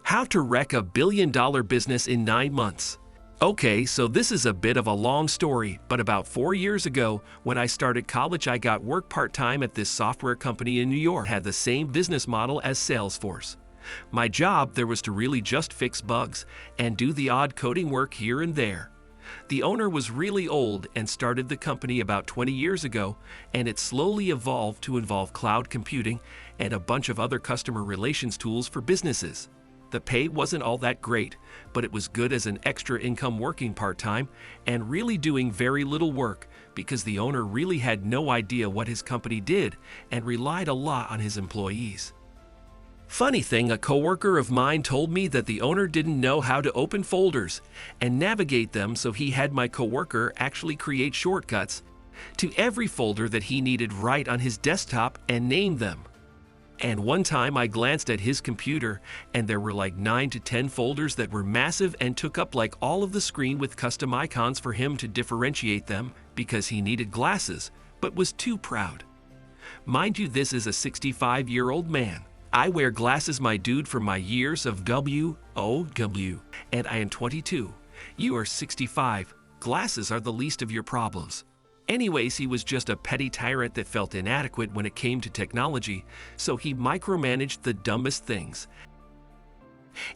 How to wreck a billion-dollar business in 9 months. Okay, so this is a bit of a long story, but about 4 years ago, when I started college, I got work part-time at this software company in New York. It had the same business model as Salesforce. My job there was to really just fix bugs and do the odd coding work here and there. The owner was really old and started the company about 20 years ago, and it slowly evolved to involve cloud computing and a bunch of other customer relations tools for businesses. The pay wasn't all that great, but it was good as an extra income working part-time and really doing very little work because the owner really had no idea what his company did and relied a lot on his employees. Funny thing, a coworker of mine told me that the owner didn't know how to open folders and navigate them, so he had my coworker actually create shortcuts to every folder that he needed right on his desktop and name them. And one time I glanced at his computer and there were like 9 to 10 folders that were massive and took up like all of the screen with custom icons for him to differentiate them because he needed glasses but was too proud. Mind you, this is a 65-year-old man. I wear glasses, my dude, from my years of WOW, and I am 22. You are 65. Glasses are the least of your problems. Anyways, he was just a petty tyrant that felt inadequate when it came to technology, so he micromanaged the dumbest things.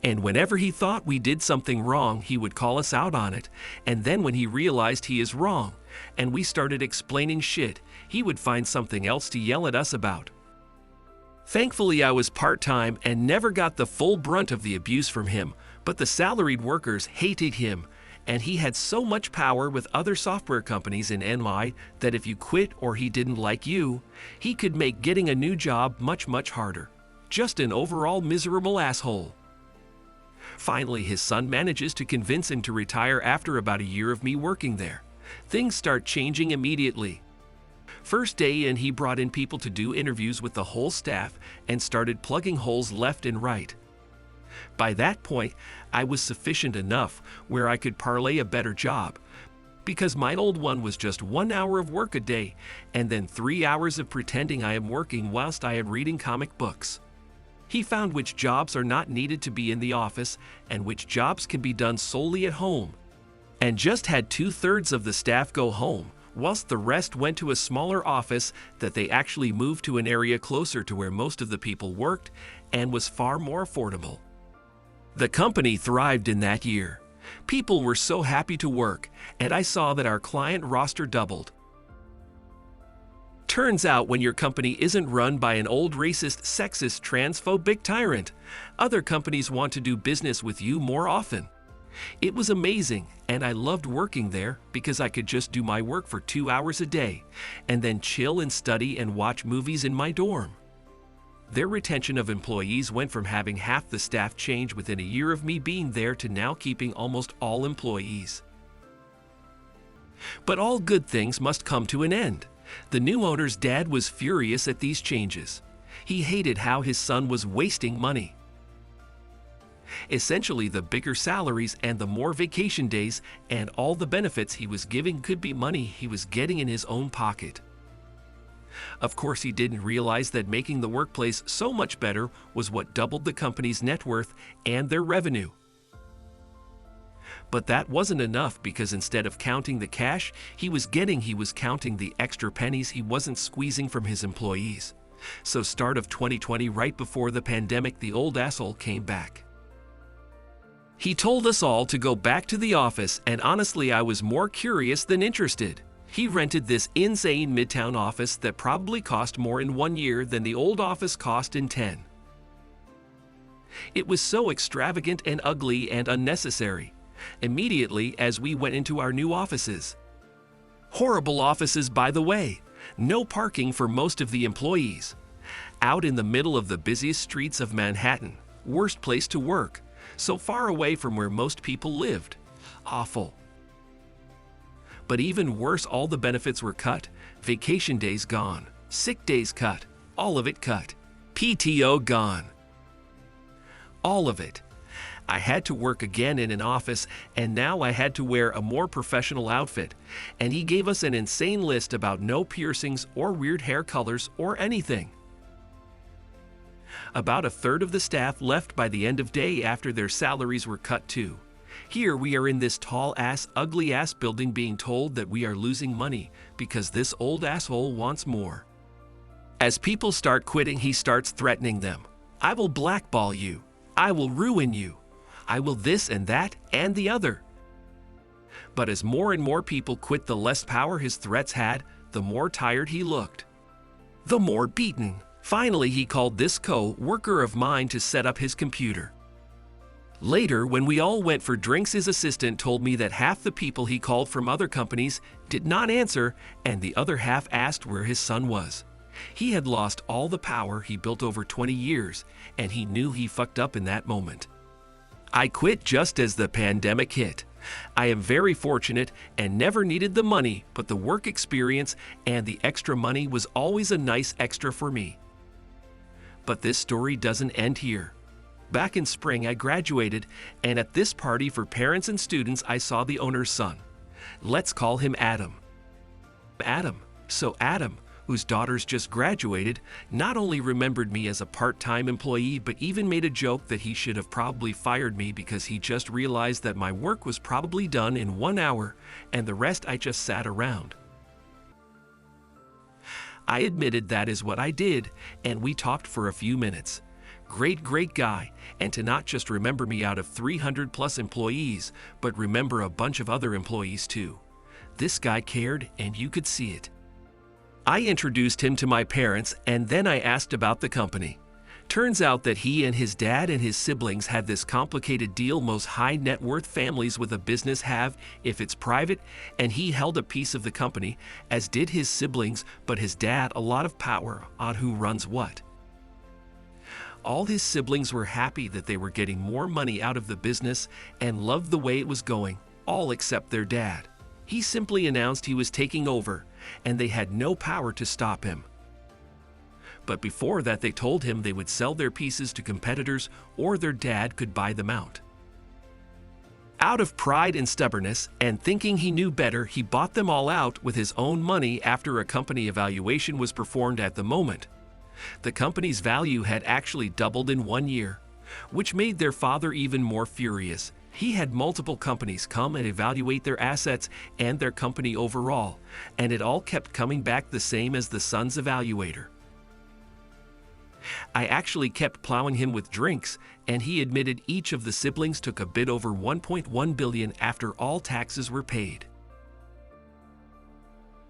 And whenever he thought we did something wrong, he would call us out on it, and then when he realized he is wrong, and we started explaining shit, he would find something else to yell at us about. Thankfully, I was part-time and never got the full brunt of the abuse from him, but the salaried workers hated him, and he had so much power with other software companies in NY that if you quit or he didn't like you, he could make getting a new job much harder. Just an overall miserable asshole. Finally, his son manages to convince him to retire after about a year of me working there. Things start changing immediately. First day in, he brought in people to do interviews with the whole staff and started plugging holes left and right. By that point, I was sufficient enough where I could parlay a better job, because my old one was just 1 hour of work a day and then 3 hours of pretending I am working whilst I am reading comic books. He found which jobs are not needed to be in the office and which jobs can be done solely at home, and just had 2/3 of the staff go home, whilst the rest went to a smaller office that they actually moved to an area closer to where most of the people worked and was far more affordable. The company thrived in that year. People were so happy to work, and I saw that our client roster doubled. Turns out when your company isn't run by an old racist, sexist, transphobic tyrant, other companies want to do business with you more often. It was amazing, and I loved working there because I could just do my work for 2 hours a day and then chill and study and watch movies in my dorm. Their retention of employees went from having half the staff change within a year of me being there to now keeping almost all employees. But all good things must come to an end. The new owner's dad was furious at these changes. He hated how his son was wasting money. Essentially, the bigger salaries and the more vacation days and all the benefits he was giving could be money he was getting in his own pocket. Of course, he didn't realize that making the workplace so much better was what doubled the company's net worth and their revenue. But that wasn't enough, because instead of counting the cash he was counting the extra pennies he wasn't squeezing from his employees. So start of 2020, right before the pandemic, the old asshole came back. He told us all to go back to the office, and honestly I was more curious than interested. He rented this insane midtown office that probably cost more in 1 year than the old office cost in 10. It was so extravagant and ugly and unnecessary. Immediately as we went into our new offices. Horrible offices, by the way. No parking for most of the employees. Out in the middle of the busiest streets of Manhattan. Worst place to work. So far away from where most people lived. Awful. But even worse, all the benefits were cut. Vacation days gone. Sick days cut. All of it cut. PTO gone. All of it. I had to work again in an office, and now I had to wear a more professional outfit. And he gave us an insane list about no piercings or weird hair colors or anything. About a third of the staff left by the end of day after their salaries were cut too. Here we are in this tall-ass, ugly-ass building being told that we are losing money because this old asshole wants more. As people start quitting, he starts threatening them. I will blackball you. I will ruin you. I will this and that and the other. But as more and more people quit, the less power his threats had, the more tired he looked. The more beaten. Finally, he called this co-worker of mine to set up his computer. Later, when we all went for drinks, his assistant told me that half the people he called from other companies did not answer, and the other half asked where his son was. He had lost all the power he built over 20 years, and he knew he fucked up in that moment. I quit just as the pandemic hit. I am very fortunate and never needed the money, but the work experience and the extra money was always a nice extra for me. But this story doesn't end here. Back in spring, I graduated, and at this party for parents and students, I saw the owner's son. Let's call him Adam. So Adam, whose daughters just graduated, not only remembered me as a part-time employee, but even made a joke that he should have probably fired me because he just realized that my work was probably done in 1 hour, and the rest I just sat around. I admitted that is what I did, and we talked for a few minutes. Great guy, and to not just remember me out of 300 plus employees, but remember a bunch of other employees too. This guy cared, and you could see it. I introduced him to my parents, and then I asked about the company. Turns out that he and his dad and his siblings had this complicated deal most high net worth families with a business have if it's private, and he held a piece of the company, as did his siblings, but his dad a lot of power on who runs what. All his siblings were happy that they were getting more money out of the business and loved the way it was going, all except their dad. He simply announced he was taking over, and they had no power to stop him. But before that, they told him they would sell their pieces to competitors or their dad could buy them out. Out of pride and stubbornness, and thinking he knew better, he bought them all out with his own money after a company evaluation was performed at the moment. The company's value had actually doubled in 1 year, which made their father even more furious. He had multiple companies come and evaluate their assets and their company overall, and it all kept coming back the same as the son's evaluator. I actually kept plowing him with drinks, and he admitted each of the siblings took a bit over $1.1 billion after all taxes were paid.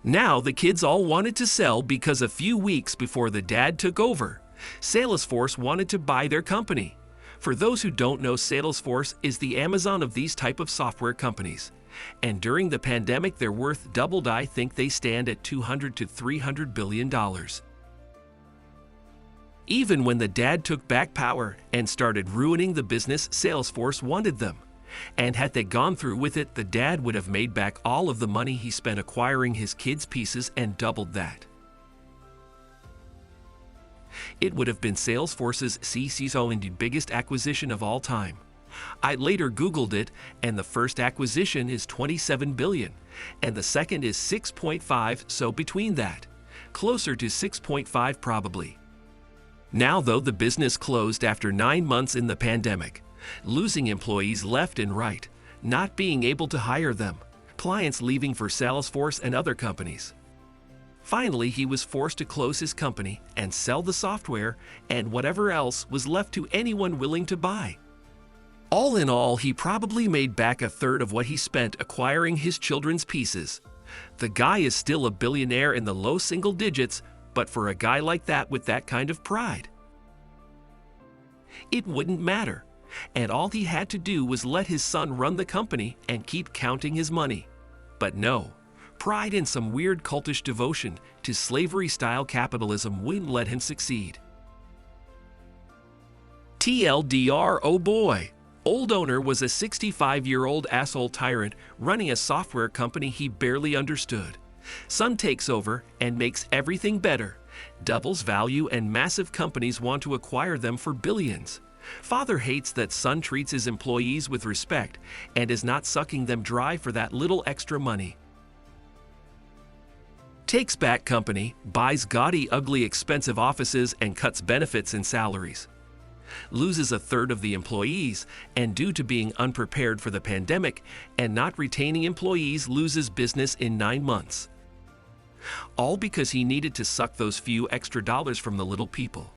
Now the kids all wanted to sell because a few weeks before the dad took over, Salesforce wanted to buy their company. For those who don't know, Salesforce is the Amazon of these type of software companies. And during the pandemic, their worth doubled. I think they stand at $200 to $300 billion. Even when the dad took back power and started ruining the business, Salesforce wanted them. And had they gone through with it, the dad would have made back all of the money he spent acquiring his kids' pieces and doubled that. It would have been Salesforce's CCO and the biggest acquisition of all time. I later Googled it, and the first acquisition is $27 billion, and the second is 6.5, so between that, closer to 6.5 probably. Now though, the business closed after 9 months in the pandemic, losing employees left and right, not being able to hire them, clients leaving for Salesforce and other companies. Finally, he was forced to close his company and sell the software, and whatever else was left to anyone willing to buy. All in all, he probably made back a third of what he spent acquiring his children's pieces. The guy is still a billionaire in the low single digits, but for a guy like that with that kind of pride, it wouldn't matter. And all he had to do was let his son run the company and keep counting his money. But no, pride and some weird cultish devotion to slavery-style capitalism wouldn't let him succeed. TLDR, oh boy. Old owner was a 65-year-old asshole tyrant running a software company he barely understood. Son takes over and makes everything better, doubles value, and massive companies want to acquire them for billions. Father hates that son treats his employees with respect and is not sucking them dry for that little extra money. Takes back company, buys gaudy, ugly, expensive offices, and cuts benefits and salaries. Loses a third of the employees, and due to being unprepared for the pandemic and not retaining employees, loses business in 9 months. All because he needed to suck those few extra dollars from the little people.